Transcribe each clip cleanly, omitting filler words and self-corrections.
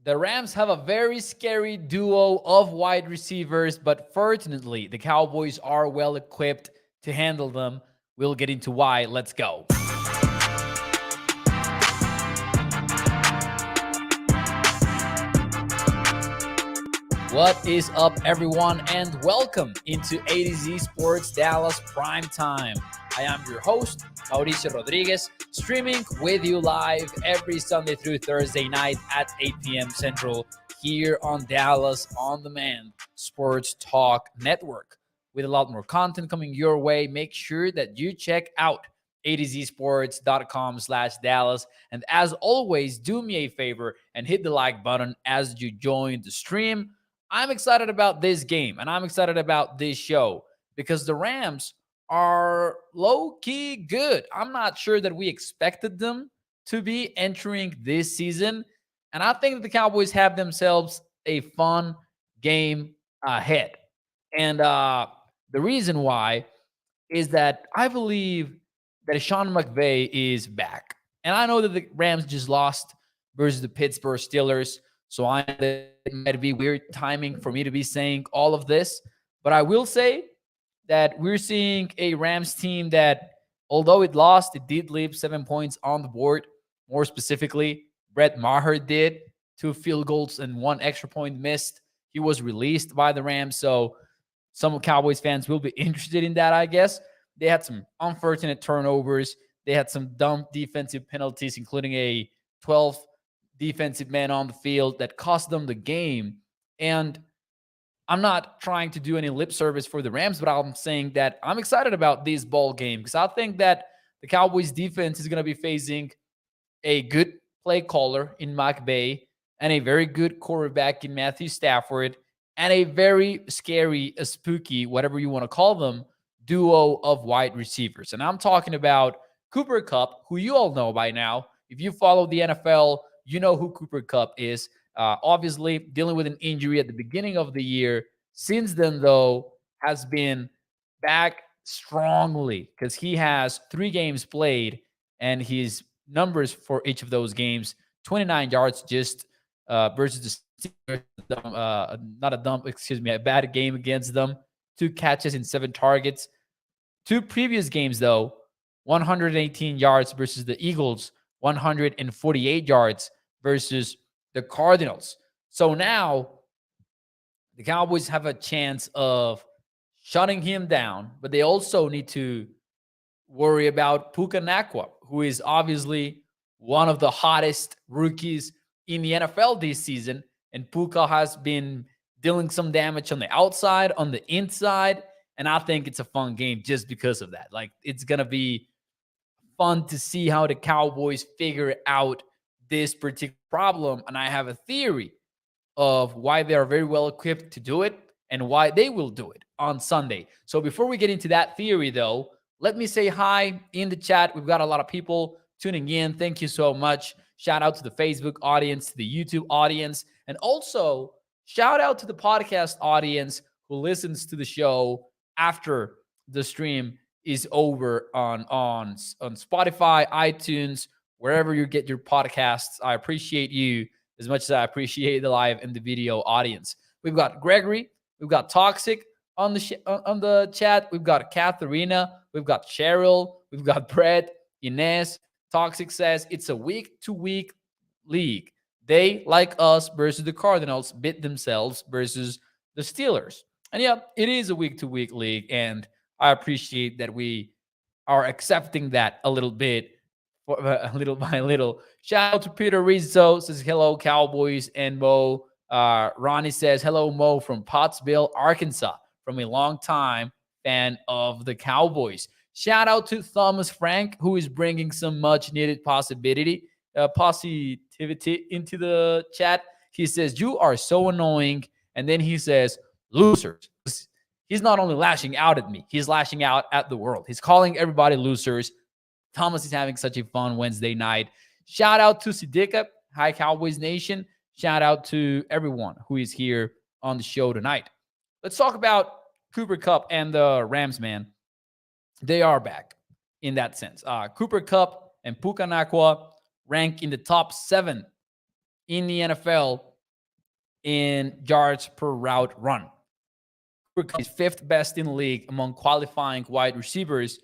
The Rams have a very scary duo of wide receivers, but fortunately, the Cowboys are well equipped to handle them. We'll get into why. Let's go. What is up, everyone, and welcome into A to Z Sports Dallas Prime Time. I am your host, Mauricio Rodriguez, streaming with you live every Sunday through Thursday night at 8 p.m. Central here on Dallas On Demand Sports Talk Network. With a lot more content coming your way, make sure that you check out atozsports.com/Dallas. And as always, do me a favor and hit the like button as you join the stream. I'm excited about this game and I'm excited about this show because the Rams are low key good. I'm not sure that we expected them to be entering this season. And I think that the Cowboys have themselves a fun game ahead. And the reason why is that I believe that Sean McVay is back. And I know that the Rams just lost versus the Pittsburgh Steelers. So I know that it might be weird timing for me to be saying all of this. But I will say that we're seeing a Rams team that, although it lost, it did leave 7 points on the board. More specifically, Brett Maher did 2 field goals and 1 extra point missed. He was released by the Rams. So some Cowboys fans will be interested in that, I guess. They had some unfortunate turnovers. They had some dumb defensive penalties, including a 12th defensive man on the field that cost them the game. And I'm not trying to do any lip service for the Rams, but I'm saying that I'm excited about this ball game because I think that the Cowboys defense is going to be facing a good play caller in McVay and a very good quarterback in Matthew Stafford and a very scary, spooky, whatever you want to call them, duo of wide receivers. And I'm talking about Cooper Kupp, who you all know by now. If you follow the NFL, you know who Cooper Kupp is. Obviously, dealing with an injury at the beginning of the year. Since then, though, has been back strongly because he has 3 games played and his numbers for each of those games 29 yards just versus the Steelers, a bad game against them. 2 catches and 7 targets. 2 previous games, though, 118 yards versus the Eagles, 148 yards versus the Cardinals. So now the Cowboys have a chance of shutting him down, but they also need to worry about Puka Nacua, who is obviously one of the hottest rookies in the NFL this season. And Puka has been dealing some damage on the outside, on the inside. And I think it's a fun game just because of that. Like, it's going to be fun to see how the Cowboys figure out this particular problem. And I have a theory of why they are very well equipped to do it and why they will do it on Sunday. So before we get into that theory, though, let me say hi in the chat. We've got a lot of people tuning in. Thank you so much. Shout out to the Facebook audience, to the YouTube audience, and also shout out to the podcast audience who listens to the show after the stream is over on Spotify, iTunes, wherever you get your podcasts. I appreciate you as much as I appreciate the live and the video audience. We've got Gregory, we've got Toxic on the chat, we've got Katharina, we've got Cheryl, we've got Brett, Inez. Toxic says it's a week-to-week league. They, like us versus the Cardinals, bit themselves versus the Steelers. And yeah, it is a week-to-week league, and I appreciate that we are accepting that a little bit, little by little. Shout out to Peter Rizzo, says hello, Cowboys and Mo. Ronnie says hello, Mo, from Pottsville, Arkansas, from a long-time fan of the Cowboys. Shout out to Thomas Frank, who is bringing some much-needed positivity into the chat. He says, you are so annoying. And then he says, losers. He's not only lashing out at me, he's lashing out at the world. He's calling everybody losers. Thomas is having such a fun Wednesday night. Shout out to Sidika. Hi, Cowboys Nation. Shout out to everyone who is here on the show tonight. Let's talk about Cooper Kupp and the Rams, man. They are back in that sense. Cooper Kupp and Puka Nacua rank in the top 7 in the NFL in yards per route run. Cooper Kupp is fifth best in the league among qualifying wide receivers.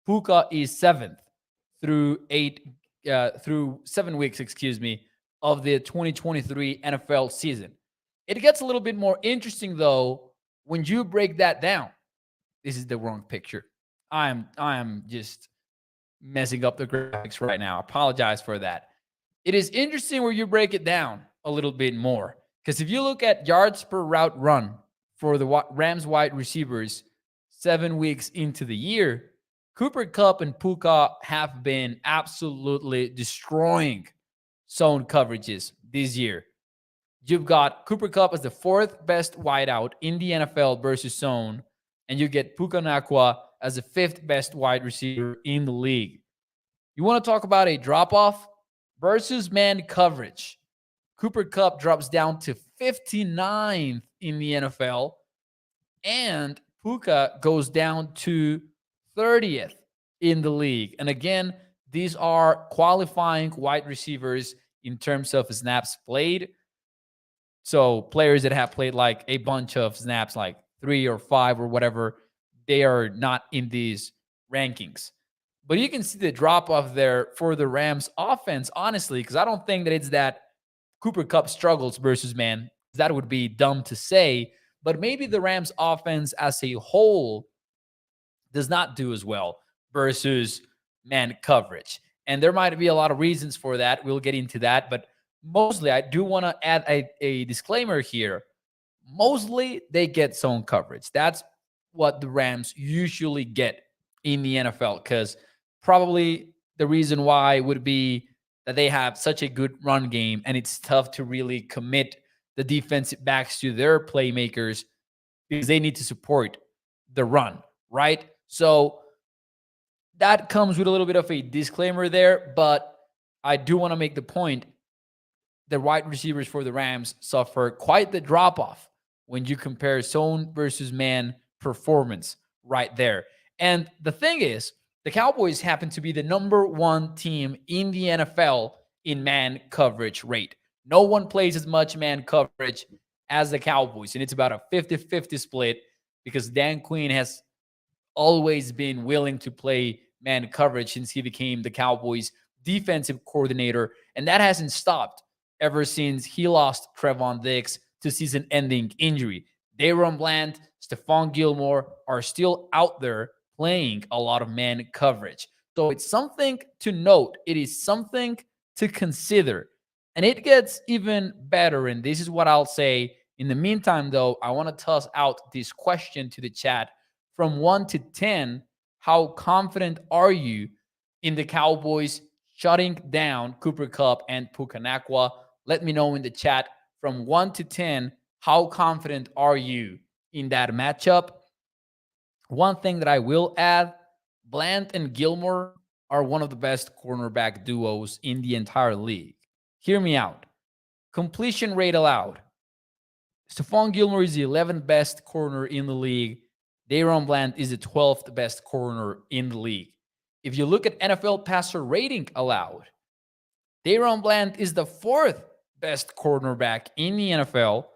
Puka is seventh through 7 weeks, of the 2023 NFL season. It gets a little bit more interesting though when you break that down. This is the wrong picture. I am just messing up the graphics right now. I apologize for that. It is interesting where you break it down a little bit more. Because if you look at yards per route run for the Rams wide receivers 7 weeks into the year, Cooper Kupp and Puka have been absolutely destroying zone coverages this year. You've got Cooper Kupp as the fourth best wideout in the NFL versus zone, and you get Puka Nacua as the fifth best wide receiver in the league. You want to talk about a drop-off? Versus man coverage. Cooper Kupp drops down to 59th in the NFL, and Puka goes down to 30th in the league. And again, these are qualifying wide receivers in terms of snaps played. So players that have played like a bunch of snaps, like 3 or 5 or whatever, they are not in these rankings. But you can see the drop off there for the Rams offense, honestly, because I don't think that it's that Cooper Kupp struggles versus man. That would be dumb to say. But maybe the Rams offense as a whole does not do as well versus man coverage. And there might be a lot of reasons for that. We'll get into that. But mostly, I do want to add a disclaimer here. Mostly, they get zone coverage. That's what the Rams usually get in the NFL, because probably the reason why would be that they have such a good run game, and it's tough to really commit the defensive backs to their playmakers because they need to support the run, right? So that comes with a little bit of a disclaimer there, but I do want to make the point the wide receivers for the Rams suffer quite the drop-off when you compare zone versus man performance right there. And the thing is, the Cowboys happen to be the number 1 team in the NFL in man coverage rate. No one plays as much man coverage as the Cowboys, and it's about a 50-50 split because Dan Quinn has always been willing to play man coverage since he became the Cowboys defensive coordinator, and that hasn't stopped ever since he lost Trevon Diggs to season-ending injury. Daron Bland, Stephon Gilmore are still out there playing a lot of man coverage. So it's something to note. It is something to consider. And it gets even better. And this is what I'll say. In the meantime, though, I want to toss out this question to the chat. From 1 to 10, how confident are you in the Cowboys shutting down Cooper Kupp and Puka Nacua? Let me know in the chat. From 1 to 10, how confident are you in that matchup? One thing that I will add, Bland and Gilmore are one of the best cornerback duos in the entire league. Hear me out. Completion rate allowed. Stephon Gilmore is the 11th best corner in the league. Daron Bland is the 12th best corner in the league. If you look at NFL passer rating allowed, Daron Bland is the 4th best cornerback in the NFL.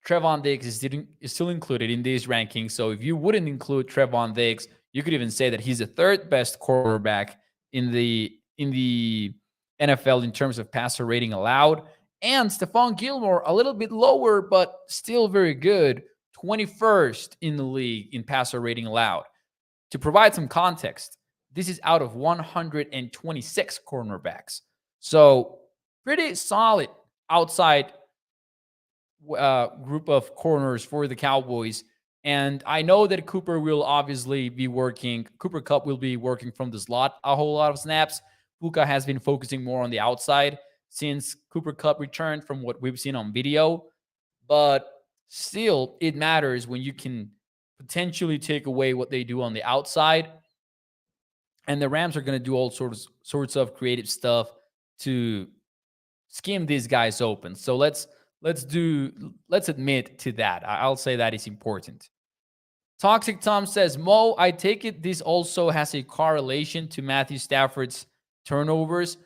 Trevon Diggs is still included in these rankings. So if you wouldn't include Trevon Diggs, you could even say that he's the 3rd best quarterback in the NFL in terms of passer rating allowed. And Stephon Gilmore, a little bit lower, but still very good, 21st in the league in passer rating allowed. To provide some context, this is out of 126 cornerbacks. So pretty solid outside group of corners for the Cowboys. And I know that Cooper Kupp will be working from the slot a whole lot of snaps. Puka has been focusing more on the outside since Cooper Kupp returned from what we've seen on video. But still, it matters when you can potentially take away what they do on the outside. And the Rams are going to do all sorts of creative stuff to scheme these guys open. So let's admit to that. I'll say that is important. Toxic Tom says, Mo, I take it this also has a correlation to Matthew Stafford's turnovers.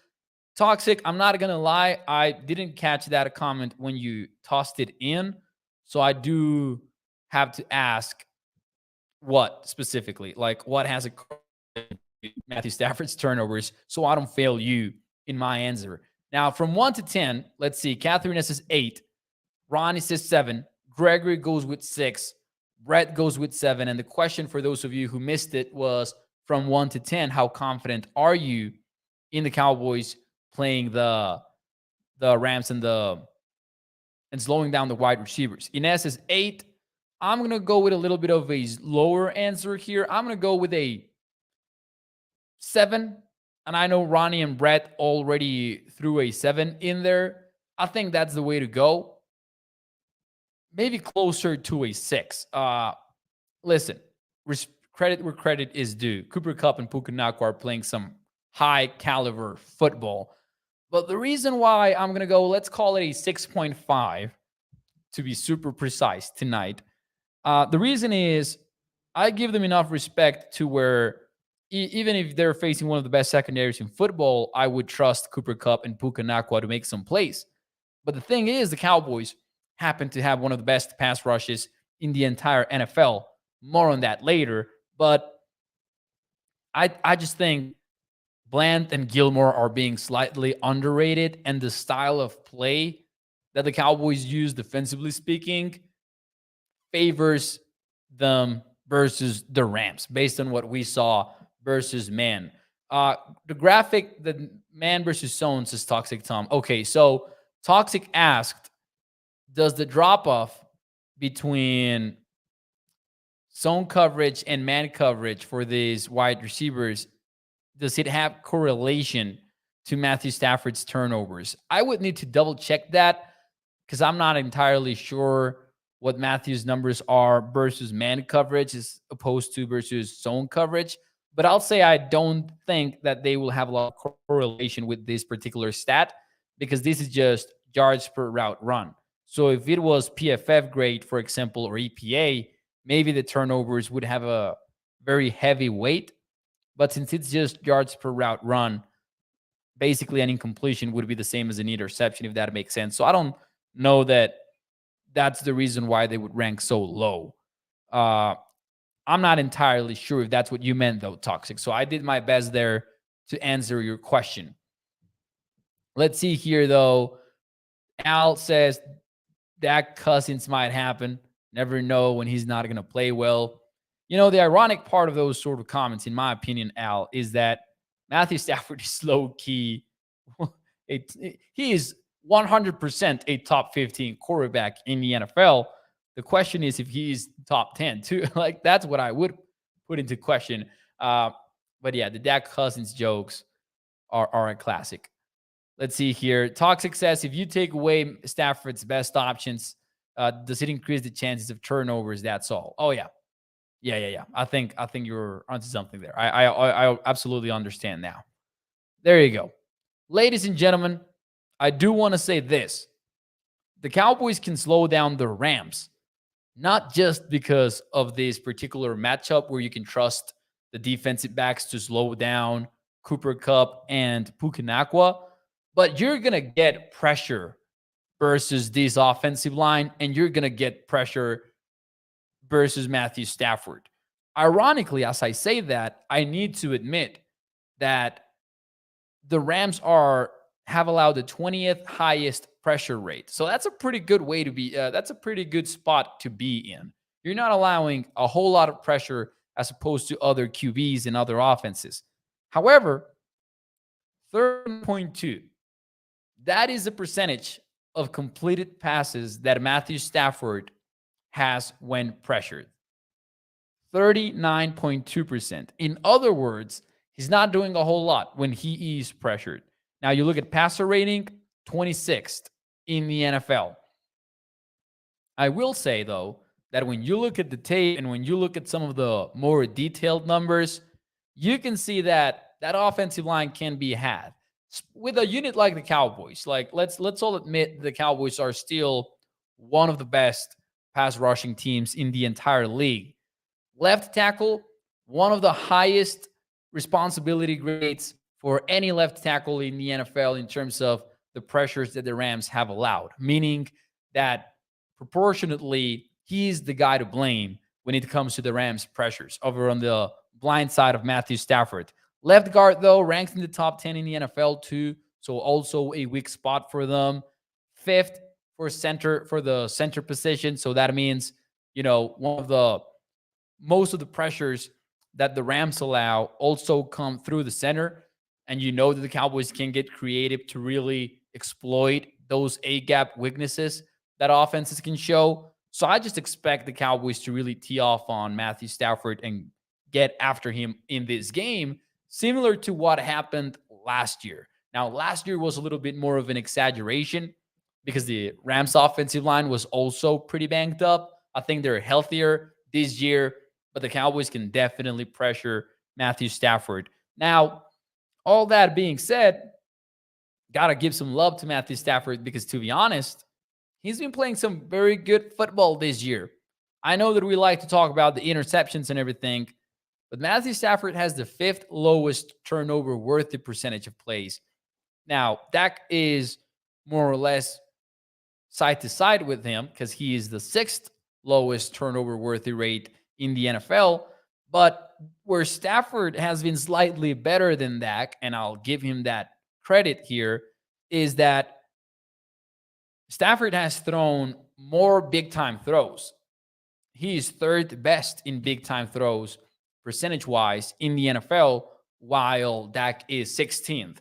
Toxic, I'm not going to lie. I didn't catch that comment when you tossed it in. So I do have to ask what specifically, like what has a Matthew Stafford's turnovers, so I don't fail you in my answer. Now, from 1 to 10, let's see. Catherine says 8. Ronnie says 7. Gregory goes with 6. Brett goes with 7. And the question for those of you who missed it was from 1 to 10, how confident are you in the Cowboys playing the Rams and slowing down the wide receivers? Inez says 8. I'm going to go with a little bit of a lower answer here. I'm going to go with a 7. And I know Ronnie and Brett already threw a 7 in there. I think that's the way to go. Maybe closer to a 6. Listen, credit where credit is due. Cooper Kupp and Puka Nacua are playing some high caliber football. But the reason why I'm going to go, let's call it a 6.5 to be super precise tonight. The reason is I give them enough respect to where even if they're facing one of the best secondaries in football, I would trust Cooper Kupp and Puka Nacua to make some plays. But the thing is, the Cowboys happen to have one of the best pass rushes in the entire NFL. More on that later. But I just think Bland and Gilmore are being slightly underrated, and the style of play that the Cowboys use, defensively speaking, favors them versus the Rams based on what we saw versus man. The graphic, the man versus zone, says Toxic Tom. Okay, so Toxic asked, does the drop-off between zone coverage and man coverage for these wide receivers, does it have correlation to Matthew Stafford's turnovers? I would need to double check that because I'm not entirely sure what Matthew's numbers are versus man coverage as opposed to versus zone coverage. But I'll say I don't think that they will have a lot of correlation with this particular stat because this is just yards per route run. So if it was PFF grade, for example, or EPA, maybe the turnovers would have a very heavy weight. But since it's just yards per route run, basically an incompletion would be the same as an interception, if that makes sense. So I don't know that that's the reason why they would rank so low. I'm not entirely sure if that's what you meant, though, Toxic. So I did my best there to answer your question. Let's see here, though. Al says Dak Cousins might happen. Never know when he's not going to play well. You know, the ironic part of those sort of comments, in my opinion, Al, is that Matthew Stafford is low-key. He is 100% a top 15 quarterback in the NFL. The question is if he's top 10 too. Like, that's what I would put into question. But yeah, the Dak Cousins jokes are a classic. Let's see here. Toxic says, if you take away Stafford's best options, does it increase the chances of turnovers? That's all. Oh yeah. Yeah. I think you're onto something there. I absolutely understand now. There you go. Ladies and gentlemen, I do want to say this. The Cowboys can slow down the Rams, not just because of this particular matchup where you can trust the defensive backs to slow down Cooper Kupp and Puka Nacua, but you're going to get pressure versus this offensive line, and you're going to get pressure versus Matthew Stafford. Ironically, as I say that, I need to admit that the Rams have allowed the 20th highest pressure rate. So that's a pretty good way to be. That's a pretty good spot to be in. You're not allowing a whole lot of pressure as opposed to other QBs and other offenses. However, 30.2, that is the percentage of completed passes that Matthew Stafford has when pressured. 39.2%. In other words, he's not doing a whole lot when he is pressured. Now, you look at passer rating, 26th in the NFL. I will say, though, that when you look at the tape and when you look at some of the more detailed numbers, you can see that that offensive line can be had. With a unit like the Cowboys, like let's all admit the Cowboys are still one of the best pass rushing teams in the entire league. Left tackle, one of the highest responsibility grades for any left tackle in the NFL in terms of the pressures that the Rams have allowed, meaning that proportionately, he's the guy to blame when it comes to the Rams' pressures over on the blind side of Matthew Stafford. Left guard, though, ranks in the top 10 in the NFL, too. So also a weak spot for them. Fifth for the center position. So that means, one of the most of the pressures that the Rams allow also come through the center. And you know that the Cowboys can get creative to really exploit those A-gap weaknesses that offenses can show. So I just expect the Cowboys to really tee off on Matthew Stafford and get after him in this game, similar to what happened last year. Now, last year was a little bit more of an exaggeration because the Rams offensive line was also pretty banged up. I think they're healthier this year, but the Cowboys can definitely pressure Matthew Stafford. Now, all that being said, got to give some love to Matthew Stafford because, to be honest, he's been playing some very good football this year. I know that we like to talk about the interceptions and everything, but Matthew Stafford has the fifth lowest turnover worthy percentage of plays. Now, Dak is more or less side to side with him because he is the sixth lowest turnover worthy rate in the NFL. But where Stafford has been slightly better than Dak, and I'll give him that credit here, is that Stafford has thrown more big time throws. He is third best in big time throws percentage wise in the NFL, while Dak is 16th.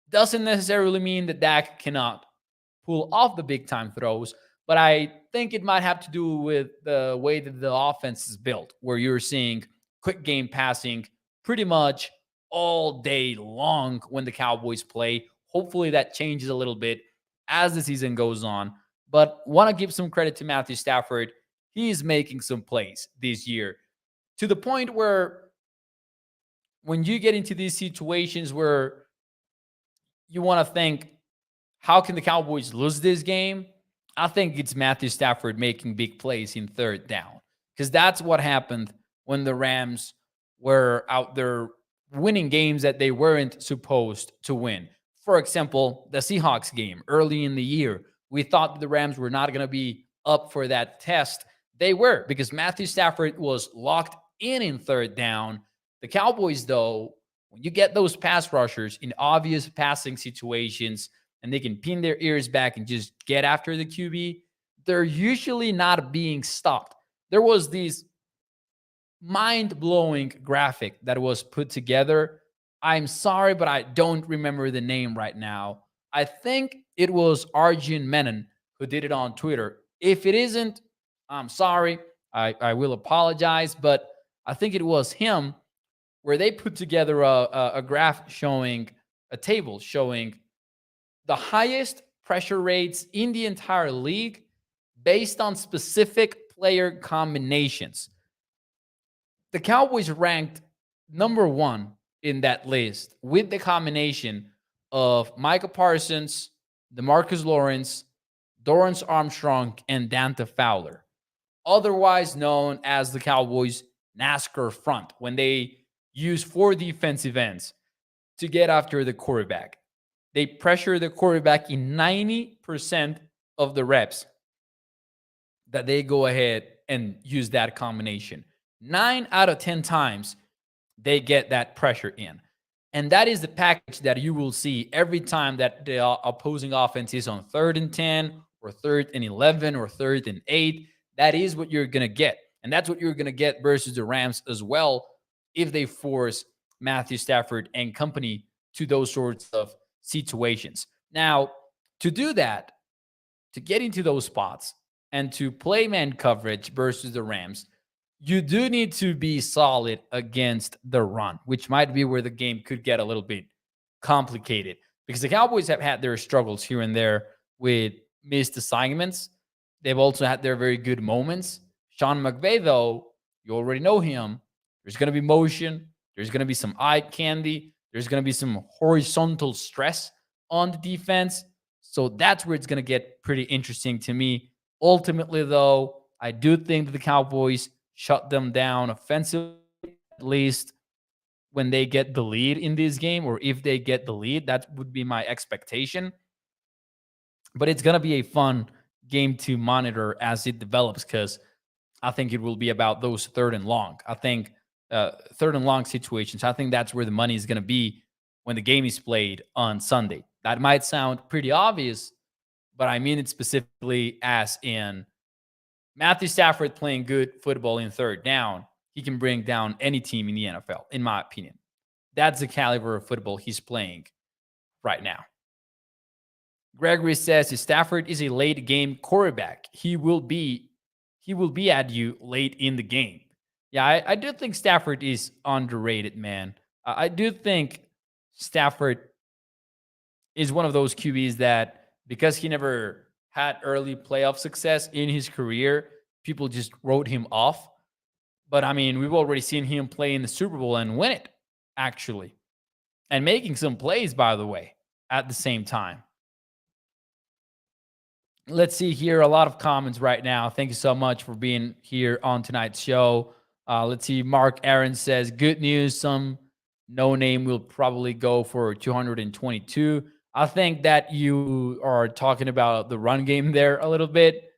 Doesn't necessarily mean that Dak cannot pull off the big time throws, but I think it might have to do with the way that the offense is built, where you're seeing quick game passing pretty much all day long when the Cowboys play. Hopefully that changes a little bit as the season goes on, but want to give some credit to Matthew Stafford. He's making some plays this year to the point where when you get into these situations where you want to think, how can the Cowboys lose this game? I think it's Matthew Stafford making big plays in third down, because that's what happened when the Rams were out there winning games that they weren't supposed to win. For example, the Seahawks game early in the year, we thought that the Rams were not going to be up for that test. They were, because Matthew Stafford was locked in third down. The Cowboys, though, when you get those pass rushers in obvious passing situations and they can pin their ears back and just get after the QB, they're usually not being stopped. There was this mind-blowing graphic that was put together. I'm sorry, but I don't remember the name right now. I think it was Arjun Menon who did it on Twitter. If it isn't, I'm sorry. I will apologize, but I think it was him, where they put together a graph showing a table showing the highest pressure rates in the entire league based on specific player combinations. The Cowboys ranked number one in that list with the combination of Micah Parsons, DeMarcus Lawrence, Dorrance Armstrong, and Dante Fowler, otherwise known as the Cowboys' NASCAR front, when they use 4 defensive ends to get after the quarterback. They pressure the quarterback in 90% of the reps that they go ahead and use that combination. 9 out of 10 times, they get that pressure in. And that is the package that you will see every time that the opposing offense is on 3rd and 10 or 3rd and 11 or 3rd and 8. That is what you're going to get. And that's what you're going to get versus the Rams as well if they force Matthew Stafford and company to those sorts of situations. Now, to do that, to get into those spots and to play man coverage versus the Rams, you do need to be solid against the run, which might be where the game could get a little bit complicated, because the Cowboys have had their struggles here and there with missed assignments. They've also had their very good moments. Sean McVay, though, you already know him. There's going to be motion. There's going to be some eye candy. There's going to be some horizontal stress on the defense. So that's where it's going to get pretty interesting to me. Ultimately, though, I do think that the Cowboys shut them down offensively, at least when they get the lead in this game, or if they get the lead. That would be my expectation. But it's going to be a fun game to monitor as it develops, because I think it will be about those third and long. I think third and long situations. I think that's where the money is going to be when the game is played on Sunday. That might sound pretty obvious, but I mean it specifically as in Matthew Stafford playing good football in third down. He can bring down any team in the NFL, in my opinion. That's the caliber of football he's playing right now. Gregory says if Stafford is a late game quarterback, he will be at you late in the game. Yeah, I do think Stafford is underrated, man. I do think Stafford is one of those QBs that, because he never had early playoff success in his career, people just wrote him off. But I mean, we've already seen him play in the Super Bowl and win it, actually, and making some plays, by the way, at the same time. Let's see here. A lot of comments right now. Thank you so much for being here on tonight's show. Let's see. Mark Aaron says, good news. Some no name will probably go for 222. I think that you are talking about the run game there a little bit.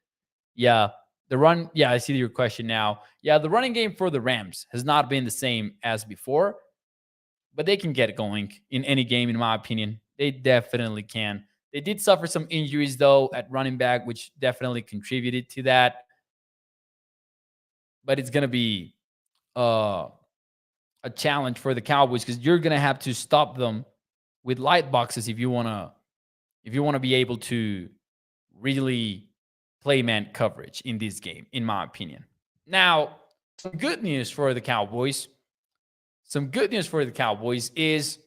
Yeah. The run. Yeah, I see your question now. Yeah, the running game for the Rams has not been the same as before, but they can get it going in any game, in my opinion. They definitely can. They did suffer some injuries, though, at running back, which definitely contributed to that. But it's going to be a challenge for the Cowboys, because you're going to have to stop them with light boxes if you want to be able to really play man coverage in this game, in my opinion. Now, some good news for the Cowboys. Some good news for the Cowboys is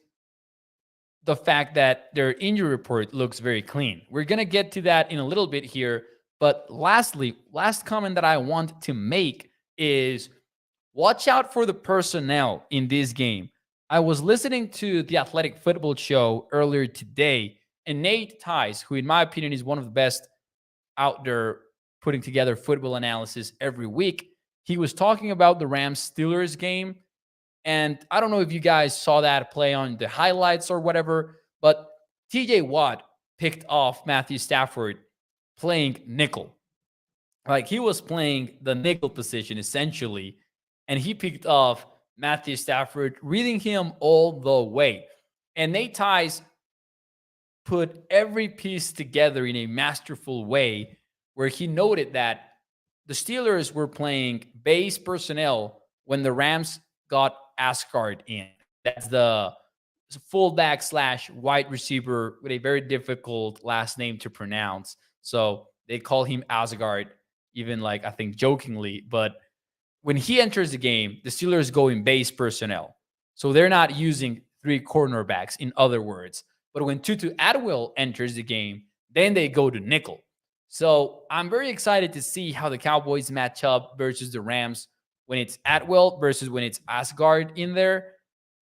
the fact that their injury report looks very clean. We're going to get to that in a little bit here. But lastly, last comment that I want to make is watch out for the personnel in this game. I was listening to the Athletic Football Show earlier today, and Nate Tice, who in my opinion is one of the best out there putting together football analysis every week, he was talking about the Rams-Steelers game. And I don't know if you guys saw that play on the highlights or whatever, but TJ Watt picked off Matthew Stafford playing nickel. Like, he was playing the nickel position essentially, and he picked off Matthew Stafford, reading him all the way. And Nate Tice put every piece together in a masterful way, where he noted that the Steelers were playing base personnel when the Rams got Asgard in. That's the fullback / wide receiver with a very difficult last name to pronounce. So they call him Asgard, even like I think jokingly. But when he enters the game, the Steelers go in base personnel. So they're not using 3 cornerbacks, in other words. But when Tutu Atwell enters the game, then they go to nickel. So I'm very excited to see how the Cowboys match up versus the Rams when it's Atwell versus when it's Asgard in there,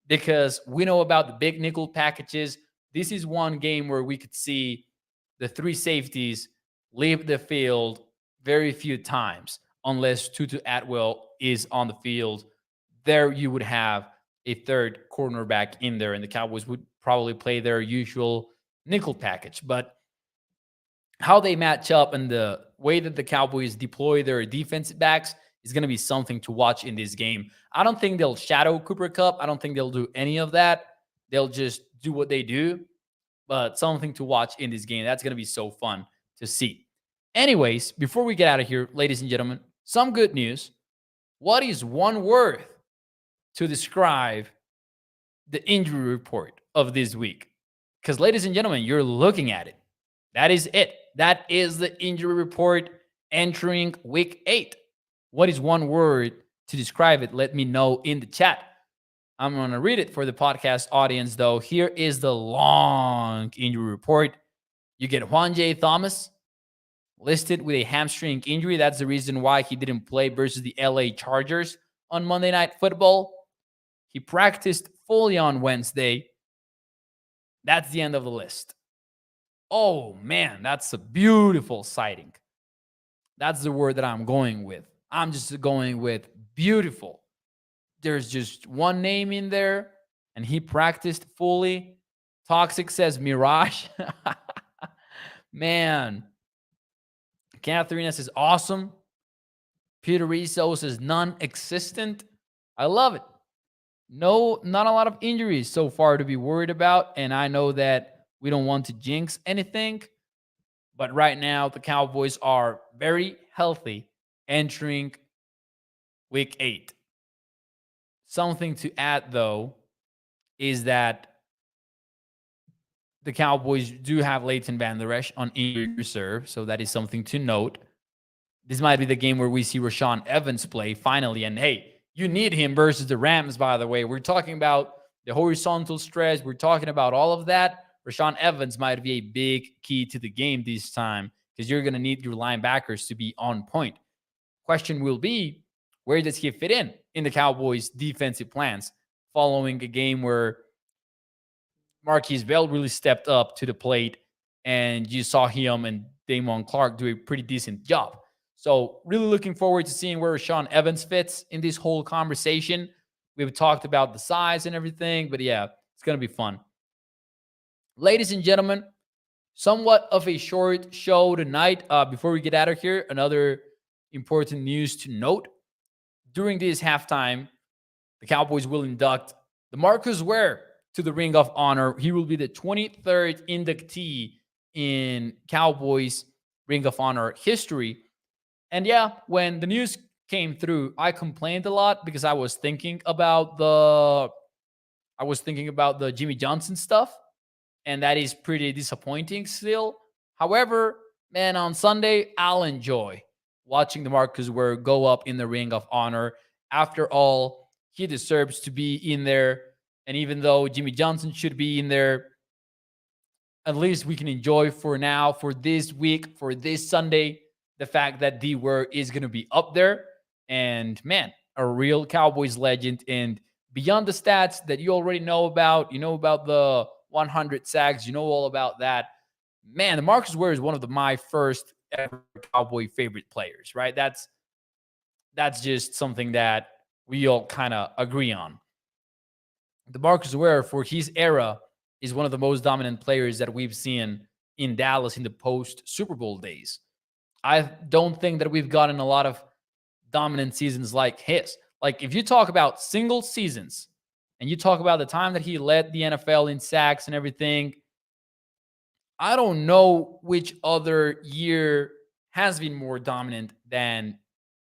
because we know about the big nickel packages. This is one game where we could see the 3 safeties leave the field very few times, unless Tutu Atwell is on the field. There you would have a third cornerback in there, and the Cowboys would probably play their usual nickel package. But how they match up and the way that the Cowboys deploy their defensive backs is going to be something to watch in this game. I don't think they'll shadow Cooper Kupp. I don't think they'll do any of that. They'll just do what they do, but something to watch in this game. That's going to be so fun to see. Anyways, before we get out of here, ladies and gentlemen, some good news. What is one word to describe the injury report of this week? Because, ladies and gentlemen, you're looking at it. That is it. That is the injury report entering week 8. What is one word to describe it? Let me know in the chat. I'm going to read it for the podcast audience, though. Here is the long injury report. You get Juan J. Thomas listed with a hamstring injury. That's the reason why he didn't play versus the LA Chargers on Monday Night Football. He practiced fully on Wednesday. That's the end of the list. Oh, man, that's a beautiful sighting. That's the word that I'm going with. I'm just going with beautiful. There's just one name in there. and he practiced fully. Toxic says Mirage. Man, Catharina says awesome. Peter Rizzo says non-existent. I love it. No, not a lot of injuries so far to be worried about. And I know that we don't want to jinx anything. But right now, the Cowboys are very healthy entering week 8. Something to add, though, is that the Cowboys do have Leighton Vander Esch on injured reserve. So that is something to note. This might be the game where we see Rashaan Evans play finally. And hey, you need him versus the Rams, by the way. We're talking about the horizontal stretch. We're talking about all of that. Rashaan Evans might be a big key to the game this time because you're going to need your linebackers to be on point. Question will be, where does he fit in the Cowboys' defensive plans following a game where Marquise Bell really stepped up to the plate and you saw him and Damon Clark do a pretty decent job. So really looking forward to seeing where Rashaan Evans fits in this whole conversation. We've talked about the size and everything, but yeah, it's going to be fun. Ladies and gentlemen, somewhat of a short show tonight. Before we get out of here, another important news to note. During this halftime, the Cowboys will induct DeMarcus Ware to the Ring of Honor. He will be the 23rd inductee in Cowboys Ring of Honor history. And yeah, when the news came through, I complained a lot because I was thinking about the Jimmy Johnson stuff, and that is pretty disappointing still. However, man, on Sunday, I'll enjoy watching DeMarcus Ware go up in the Ring of Honor. After all, he deserves to be in there. And even though Jimmy Johnson should be in there, at least we can enjoy for now, for this week, for this Sunday, the fact that D Ware is going to be up there. And man, a real Cowboys legend. And beyond the stats that you already know about, you know about the 100 sacks, you know all about that. Man, DeMarcus Ware is one of my first ever Cowboy favorite players, right? That's just something that we all kind of agree on. DeMarcus Ware, for his era, is one of the most dominant players that we've seen in Dallas in the post-Super Bowl days. I don't think that we've gotten a lot of dominant seasons like his. Like, if you talk about single seasons and you talk about the time that he led the NFL in sacks and everything, I don't know which other year has been more dominant than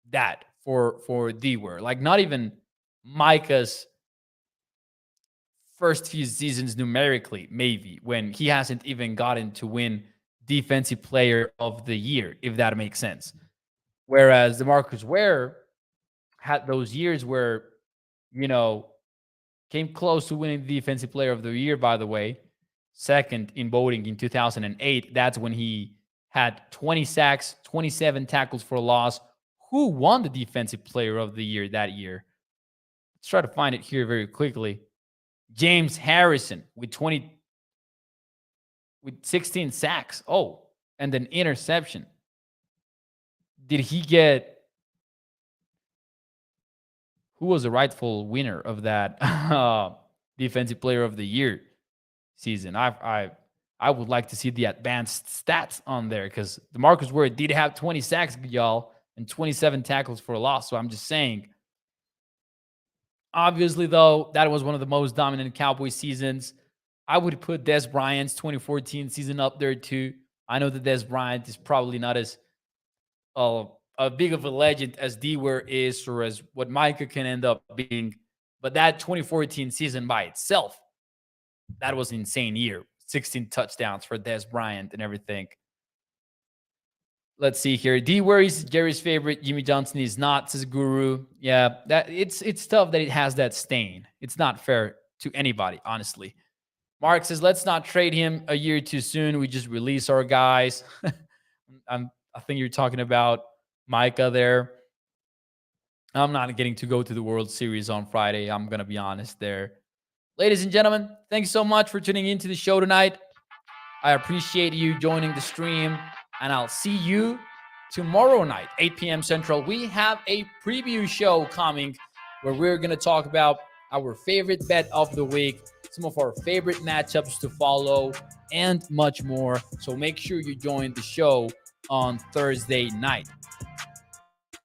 that for D Ware. Like, not even Micah's first few seasons numerically, maybe, when he hasn't even gotten to win Defensive Player of the Year, if that makes sense. Whereas DeMarcus Ware had those years where, you know, came close to winning the Defensive Player of the Year, by the way, second in voting in 2008. That's when he had 20 sacks, 27 tackles for loss. Who won the Defensive Player of the Year that year? Let's try to find it here very quickly. James Harrison with 16 sacks. Oh, and an interception. Did he get... Who was the rightful winner of that Defensive Player of the Year season? I would like to see the advanced stats on there, because DeMarcus Ware did have 20 sacks, y'all, and 27 tackles for a loss. So I'm just saying. Obviously, though, that was one of the most dominant Cowboys seasons. I would put Dez Bryant's 2014 season up there too. I know that Dez Bryant is probably not as big of a legend as D Ware is, or as what Micah can end up being. But that 2014 season by itself, that was an insane year. 16 touchdowns for Dez Bryant and everything. Let's see here. D Ware is Jerry's favorite. Jimmy Johnson is not, says Guru. Yeah, that it's tough that it has that stain. It's not fair to anybody, honestly. Mark says, let's not trade him a year too soon. We just release our guys. I think you're talking about Micah there. I'm not getting to go to the World Series on Friday. I'm going to be honest there. Ladies and gentlemen, thanks so much for tuning into the show tonight. I appreciate you joining the stream, and I'll see you tomorrow night, 8 p.m. Central. We have a preview show coming where we're going to talk about our favorite bet of the week, some of our favorite matchups to follow, and much more. So make sure you join the show on Thursday night.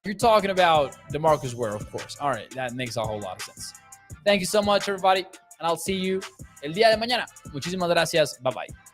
You're talking about DeMarcus Ware, of course. All right, that makes a whole lot of sense. Thank you so much, everybody, and I'll see you el día de mañana. Muchísimas gracias. Bye-bye.